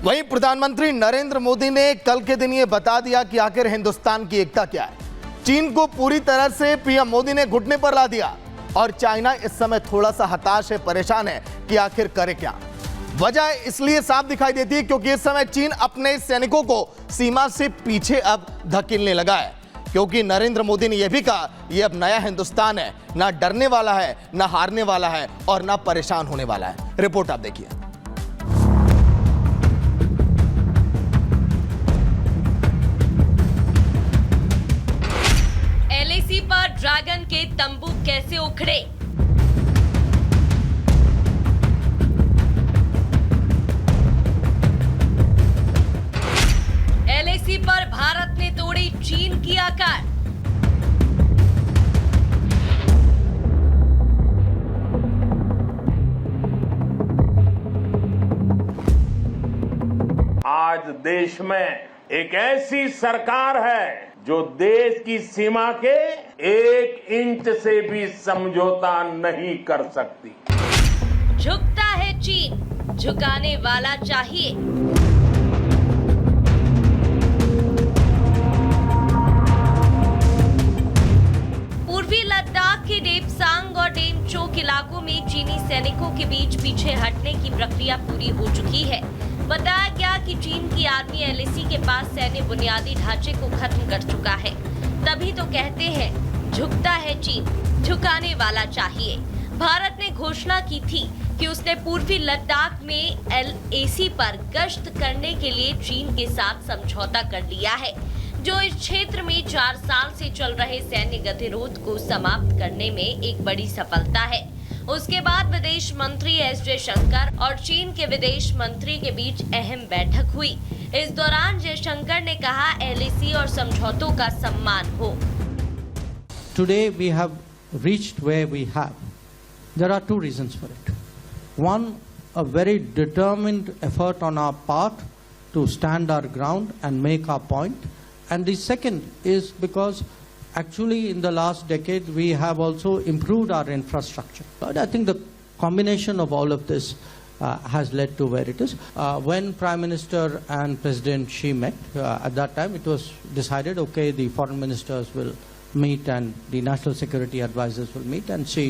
वहीं प्रधानमंत्री नरेंद्र मोदी ने कल के दिन ये बता दिया कि आखिर हिंदुस्तान की एकता क्या है। चीन को पूरी तरह से पीएम मोदी ने घुटने पर ला दिया और चाइना इस समय थोड़ा सा हताश है, परेशान है कि आखिर करे क्या। वजह इसलिए साफ दिखाई देती है क्योंकि इस समय चीन अपने सैनिकों को सीमा से पीछे अब धकेलने लगा है, क्योंकि नरेंद्र मोदी ने यह भी कहा यह अब नया हिंदुस्तान है, ना डरने वाला है, ना हारने वाला है और ना परेशान होने वाला है। रिपोर्ट आप देखिए। एलएसी पर ड्रैगन के तंबू कैसे उखड़े? एलएसी पर भारत ने तोड़ी चीन की आकार। आज देश में एक ऐसी सरकार है जो देश की सीमा के 1 इंच से भी समझौता नहीं कर सकती। झुकता है चीन, झुकाने वाला चाहिए। पूर्वी लद्दाख के डेपसांग और डेमचोक इलाकों में चीनी सैनिकों के बीच पीछे हटने की प्रक्रिया पूरी हो चुकी है। बताया गया कि चीन की आर्मी एलएसी के पास सैन्य बुनियादी ढांचे को खत्म कर चुका है। तभी तो कहते हैं झुकता है चीन, झुकाने वाला चाहिए। भारत ने घोषणा की थी कि उसने पूर्वी लद्दाख में एलएसी पर गश्त करने के लिए चीन के साथ समझौता कर लिया है, जो इस क्षेत्र में 4 साल से चल रहे सैन्य गतिरोध को समाप्त करने में एक बड़ी सफलता है। उसके बाद विदेश मंत्री एस जयशंकर और चीन के विदेश मंत्री के बीच अहम बैठक हुई। इस दौरान जयशंकर ने कहा एलएसी और समझौतों का सम्मान हो। Today we have reached where we have. There are 2 reasons for it. One, a very determined effort on our part to stand our ground and make our point. And the second is because actually in the last decade we have also improved our infrastructure. But I think the combination of all of this has led to where it is. When Prime Minister and President Xi met, at that time it was decided, okay, the foreign ministers will meet and the national security advisors will meet and see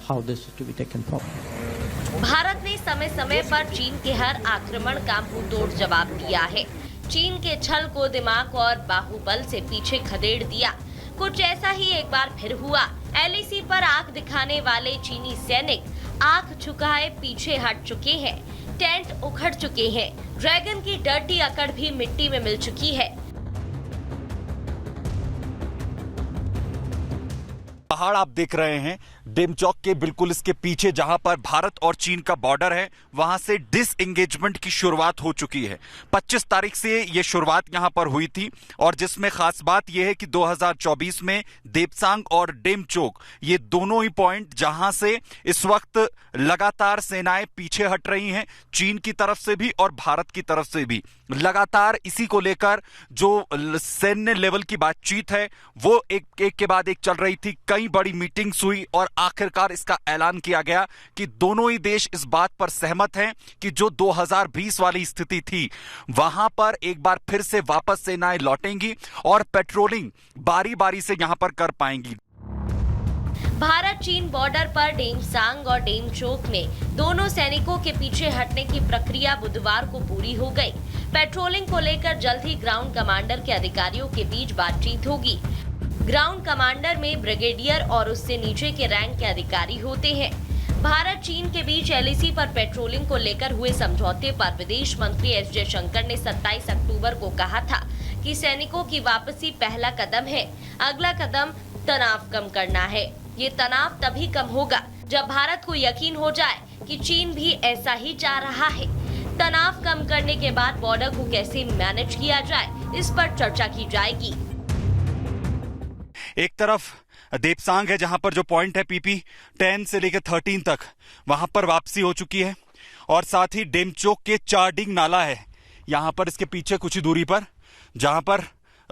how this is to be taken forward. Bharat ने समय समय पर चीन के हर आक्रमण का मुंहतोड़ जवाब दिया है। चीन के छल को दिमाग और बाहुबल से पीछे खदेड़ दिया। कुछ ऐसा ही एक बार फिर हुआ। एलएसी पर आंख दिखाने वाले चीनी सैनिक आंख झुकाए पीछे हट चुके हैं। टेंट उखड़ चुके हैं। ड्रैगन की डर्टी अकड़ भी मिट्टी में मिल चुकी है। पहाड़ आप देख रहे हैं डेमचौक के बिल्कुल इसके पीछे, जहां पर भारत और चीन का बॉर्डर है, वहां से डिसएंगेजमेंट की शुरुआत हो चुकी है। 25 तारीख से यह शुरुआत यहां पर हुई थी और जिसमें खास बात यह है कि 2024 में देपसांग और डेमचौक ये दोनों ही पॉइंट जहां से इस वक्त लगातार सेनाएं पीछे हट रही हैं, चीन की तरफ से भी और भारत की तरफ से भी। लगातार इसी को लेकर जो सैन्य लेवल की बातचीत है वो एक के बाद एक चल रही थी। कई बड़ी मीटिंग्स हुई और आखिरकार इसका ऐलान किया गया कि दोनों ही देश इस बात पर सहमत हैं कि जो 2020 वाली स्थिति थी वहां पर एक बार फिर से वापस सेनाएं लौटेंगी और पेट्रोलिंग बारी बारी से यहां पर कर पाएंगी। भारत चीन बॉर्डर पर डेमसांग और डेमचौक में दोनों सैनिकों के पीछे हटने की प्रक्रिया बुधवार को पूरी हो गई। पेट्रोलिंग को लेकर जल्द ही ग्राउंड कमांडर के अधिकारियों के बीच बातचीत होगी। ग्राउंड कमांडर में ब्रिगेडियर और उससे नीचे के रैंक के अधिकारी होते हैं। भारत चीन के बीच एलएसी पर पेट्रोलिंग को लेकर हुए समझौते पर विदेश मंत्री एस जयशंकर ने 27 अक्टूबर को कहा था कि सैनिकों की वापसी पहला कदम है। अगला कदम तनाव कम करना है। ये तनाव तभी कम होगा जब भारत को यकीन हो जाए कि चीन भी ऐसा ही चाह रहा है। तनाव कम करने के बाद बॉर्डर को कैसे मैनेज किया जाए, इस पर चर्चा की जाएगी। एक तरफ देपसांग है जहां पर जो पॉइंट है पीपी 10 से लेकर 13 तक, वहां पर वापसी हो चुकी है और साथ ही डेमचौक के चारडिंग नाला है यहां पर इसके पीछे कुछ ही दूरी पर, जहां पर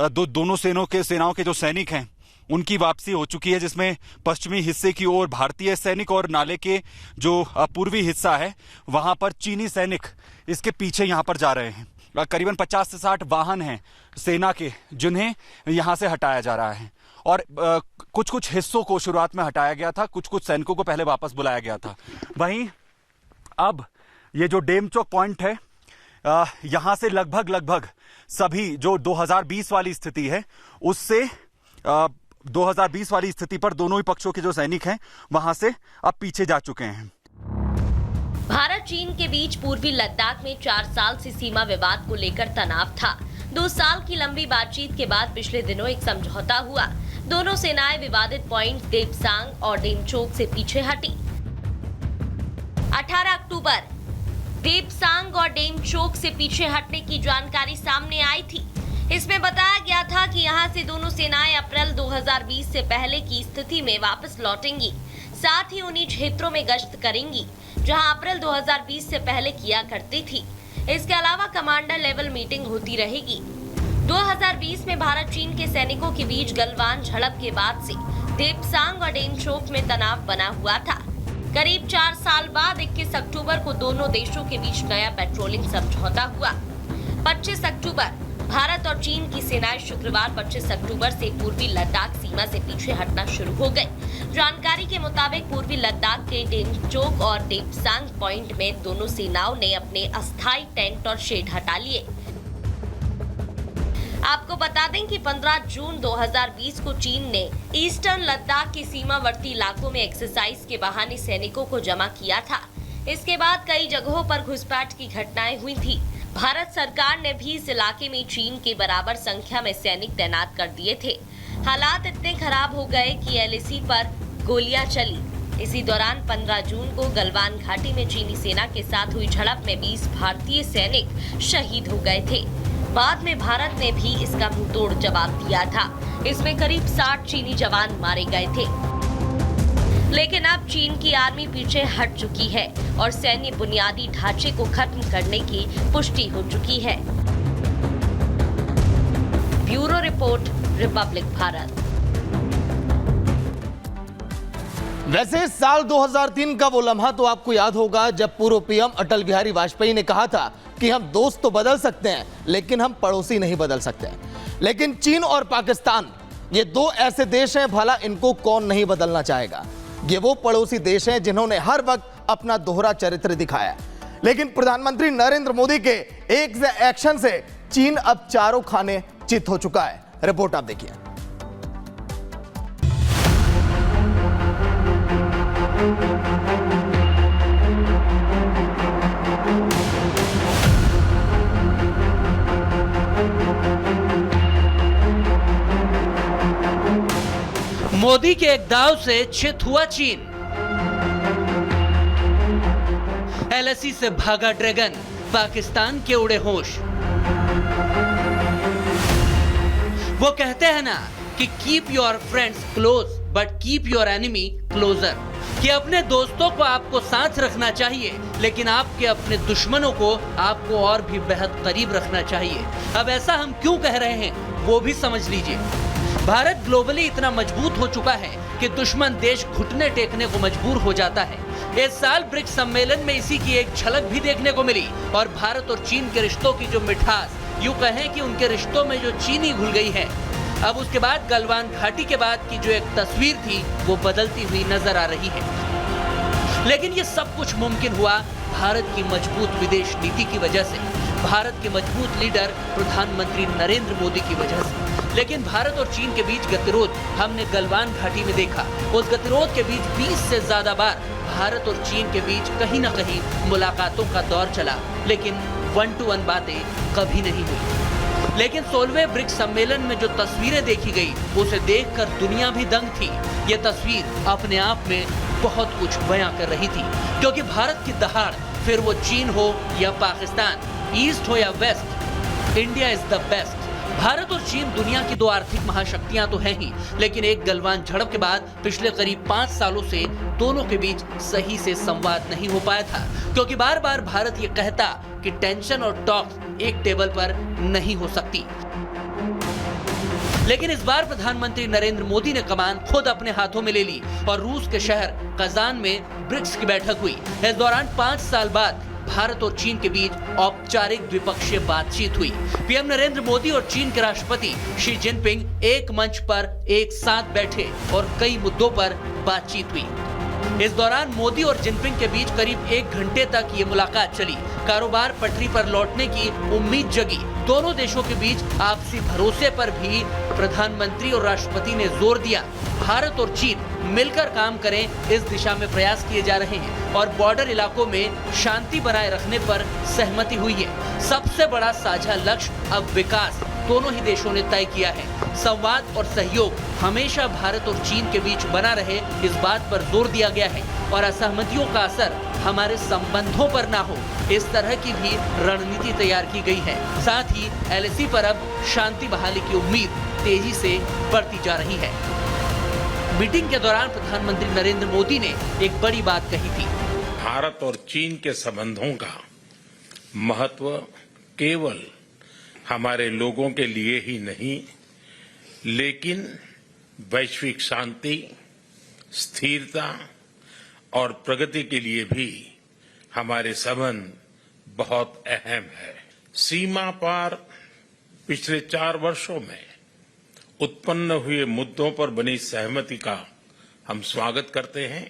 दोनों सेनाओं के जो सैनिक हैं उनकी वापसी हो चुकी है, जिसमें पश्चिमी हिस्से की ओर भारतीय सैनिक और नाले के जो पूर्वी हिस्सा है वहां पर चीनी सैनिक इसके पीछे यहां पर जा रहे हैं। करीबन 50 से 60 वाहन हैं सेना के, जिन्हें यहां से हटाया जा रहा है और कुछ कुछ हिस्सों को शुरुआत में हटाया गया था, कुछ कुछ सैनिकों को पहले वापस बुलाया गया था। वहीं अब ये जो डेमचौक पॉइंट है, यहां से लगभग सभी जो 2020 वाली स्थिति है उससे 2020 वाली स्थिति पर दोनों ही पक्षों के जो सैनिक हैं वहां से अब पीछे जा चुके हैं। भारत चीन के बीच पूर्वी लद्दाख में 4 साल से सीमा विवाद को लेकर तनाव था। 2 साल की लंबी बातचीत के बाद पिछले दिनों एक समझौता हुआ। दोनों सेनाएं विवादित पॉइंट देपसांग और डेमचौक से पीछे हटी। 18 अक्टूबर देपसांग और डेमचौक से पीछे हटने की जानकारी सामने आई थी। इसमें बताया गया था कि यहां से दोनों सेनाएं अप्रैल 2020 से पहले की स्थिति में वापस लौटेंगी, साथ ही उन्हीं क्षेत्रों में गश्त करेंगी जहां अप्रैल 2020 से पहले किया करती थी। इसके अलावा कमांडर लेवल मीटिंग होती रहेगी। 2020 में भारत चीन के सैनिकों के बीच गलवान झड़प के बाद से देपसांग और डेमचौक में तनाव बना हुआ था। करीब 4 साल बाद 21 अक्टूबर को दोनों देशों के बीच नया पेट्रोलिंग समझौता हुआ। 25 अक्टूबर भारत और चीन की सेनाएं शुक्रवार 25 अक्टूबर से पूर्वी लद्दाख सीमा से पीछे हटना शुरू हो गए। जानकारी के मुताबिक पूर्वी लद्दाख के डेमचौक और देपसांग पॉइंट में दोनों सेनाओं ने अपने अस्थायी टेंट और शेड हटा लिए। आपको बता दें कि 15 जून 2020 को चीन ने ईस्टर्न लद्दाख के सीमावर्ती इलाकों में एक्सरसाइज के बहाने सैनिकों को जमा किया था। इसके बाद कई जगहों पर घुसपैठ की घटनाएं हुई थी। भारत सरकार ने भी इस इलाके में चीन के बराबर संख्या में सैनिक तैनात कर दिए थे। हालात इतने खराब हो गए कि एलएसी पर गोलियां चली। इसी दौरान 15 जून को गलवान घाटी में चीनी सेना के साथ हुई झड़प में 20 भारतीय सैनिक शहीद हो गए थे। बाद में भारत ने भी इसका मुंहतोड़ जवाब दिया था। इसमें करीब 60 चीनी जवान मारे गए थे। लेकिन अब चीन की आर्मी पीछे हट चुकी है और सैन्य बुनियादी ढांचे को खत्म करने की पुष्टि हो चुकी है। Bureau report, Republic Bharat. वैसे साल 2003 का वो लम्हा तो आपको याद होगा जब पूर्व पीएम अटल बिहारी वाजपेयी ने कहा था कि हम दोस्त तो बदल सकते हैं लेकिन हम पड़ोसी नहीं बदल सकते। लेकिन चीन और पाकिस्तान, ये दो ऐसे देश हैं, भला इनको कौन नहीं बदलना चाहेगा। ये वो पड़ोसी देश हैं जिन्होंने हर वक्त अपना दोहरा चरित्र दिखाया। लेकिन प्रधानमंत्री नरेंद्र मोदी के एक एक्शन से चीन अब चारों खाने चित हो चुका है। रिपोर्ट आप देखिए। मोदी के एक दाव से चित हुआ चीन। एलएसी से भागा ड्रैगन, पाकिस्तान के उड़े होश। वो कहते हैं ना कि keep your friends close but keep your enemy closer, कि अपने दोस्तों को आपको साथ रखना चाहिए लेकिन आपके अपने दुश्मनों को आपको और भी बेहद करीब रखना चाहिए। अब ऐसा हम क्यों कह रहे हैं वो भी समझ लीजिए। भारत ग्लोबली इतना मजबूत हो चुका है कि दुश्मन देश घुटने टेकने को मजबूर हो जाता है। इस साल ब्रिक्स सम्मेलन में इसी की एक झलक भी देखने को मिली और भारत और चीन के रिश्तों की जो मिठास, यूं कहें कि उनके रिश्तों में जो चीनी घुल गई है। अब उसके बाद गलवान घाटी के बाद की जो एक तस्वीर थी वो बदलती हुई नजर आ रही है। लेकिन ये सब कुछ मुमकिन हुआ भारत की मजबूत विदेश नीति की वजह से, भारत के मजबूत लीडर प्रधानमंत्री नरेंद्र मोदी की वजह से। लेकिन भारत और चीन के बीच गतिरोध हमने गलवान घाटी में देखा। उस गतिरोध के बीच 20 से ज्यादा बार भारत और चीन के बीच कहीं न कहीं मुलाकातों का दौर चला, लेकिन 1-to-1 बातें कभी नहीं हुई। लेकिन 16वें ब्रिक्स सम्मेलन में जो तस्वीरें देखी गई उसे देखकर दुनिया भी दंग थी। ये तस्वीर अपने आप में बहुत कुछ बयां कर रही थी, क्योंकि भारत की दहाड़, फिर वो चीन हो या पाकिस्तान, ईस्ट हो या west, India is the best. Bharat और चीन दुनिया की दो आर्थिक महाशक्तियां तो हैं ही, लेकिन एक गलवान झड़प के बाद पिछले करीब 5 सालों से दोनों के बीच सही से संवाद नहीं हो पाया था, क्योंकि बार बार भारत ये कहता कि टेंशन और टॉक्स एक टेबल पर नहीं हो सकती। लेकिन इस बार प्रधानमंत्री नरेंद्र मोदी ने कमान खुद अपने हाथों में ले ली और रूस के शहर कजान में ब्रिक्स की बैठक हुई। इस दौरान 5 साल बाद भारत और चीन के बीच औपचारिक द्विपक्षीय बातचीत हुई। पीएम नरेंद्र मोदी और चीन के राष्ट्रपति शी जिनपिंग एक मंच पर एक साथ बैठे और कई मुद्दों पर बातचीत हुई। इस दौरान मोदी और जिनपिंग के बीच करीब 1 घंटे तक ये मुलाकात चली। कारोबार पटरी पर लौटने की उम्मीद जगी। दोनों देशों के बीच आपसी भरोसे पर भी प्रधानमंत्री और राष्ट्रपति ने जोर दिया। भारत और चीन मिलकर काम करें, इस दिशा में प्रयास किए जा रहे हैं और बॉर्डर इलाकों में शांति बनाए रखने पर सहमति हुई है। सबसे बड़ा साझा लक्ष्य अब विकास दोनों ही देशों ने तय किया है। संवाद और सहयोग हमेशा भारत और चीन के बीच बना रहे, इस बात पर जोर दिया गया है और असहमतियों का असर हमारे संबंधों पर ना हो, इस तरह की भी रणनीति तैयार की गई है। साथ ही एलएसी पर अब शांति बहाली की उम्मीद तेजी से बढ़ती जा रही है। मीटिंग के दौरान प्रधानमंत्री नरेंद्र मोदी ने एक बड़ी बात कही थी। भारत और चीन के संबंधों का महत्व केवल हमारे लोगों के लिए ही नहीं, लेकिन वैश्विक शांति, स्थिरता और प्रगति के लिए भी हमारे संबंध बहुत अहम है। सीमा पार पिछले 4 वर्षों में उत्पन्न हुए मुद्दों पर बनी सहमति का हम स्वागत करते हैं।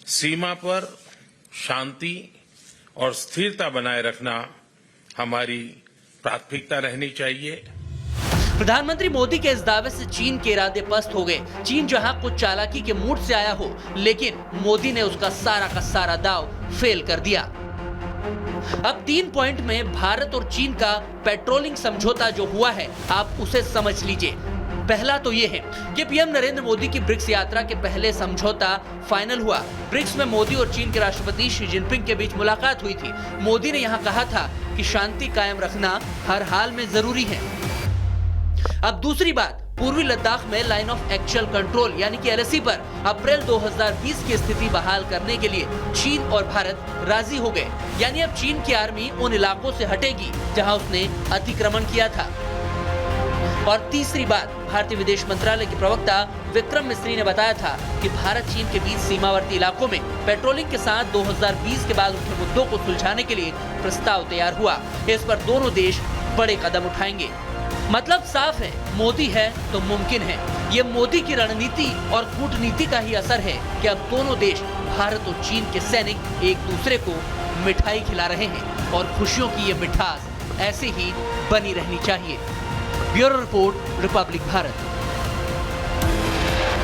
सीमा पर शांति और स्थिरता बनाए रखना हमारी प्राथमिकता रहनी चाहिए। प्रधानमंत्री मोदी के इस दावे से चीन के इरादे पस्त हो गए। चीन जहां कुछ चालाकी के मूड से आया हो, लेकिन मोदी ने उसका सारा का सारा दाव फेल कर दिया। अब 3 पॉइंट में भारत और चीन का पेट्रोलिंग समझौता जो हुआ है, आप उसे समझ लीजिए। पहला तो ये है कि पीएम नरेंद्र मोदी की ब्रिक्स यात्रा के पहले समझौता फाइनल हुआ। ब्रिक्स में मोदी और चीन के राष्ट्रपति शी जिनपिंग के बीच मुलाकात हुई थी। मोदी ने यहाँ कहा था कि शांति कायम रखना हर हाल में जरूरी है। अब दूसरी बात, पूर्वी लद्दाख में लाइन ऑफ एक्चुअल कंट्रोल यानी कि एलएसी पर अप्रैल 2020 की स्थिति बहाल करने के लिए चीन और भारत राजी हो गए। यानी अब चीन की आर्मी उन इलाकों से हटेगी जहां उसने अतिक्रमण किया था। और तीसरी बात, भारतीय विदेश मंत्रालय के प्रवक्ता विक्रम मिस्री ने बताया था कि भारत चीन के बीच सीमावर्ती इलाकों में पेट्रोलिंग के साथ 2020 के बाद उठे मुद्दों को सुलझाने के लिए प्रस्ताव तैयार हुआ। इस पर दोनों देश बड़े कदम उठाएंगे। मतलब साफ है, मोदी है तो मुमकिन है। ये मोदी की रणनीति और कूटनीति का ही असर है कि अब दोनों देश भारत और चीन के सैनिक एक दूसरे को मिठाई खिला रहे हैं और खुशियों की ये मिठास ऐसे ही बनी रहनी चाहिए। Bureau report, Republic Bharat.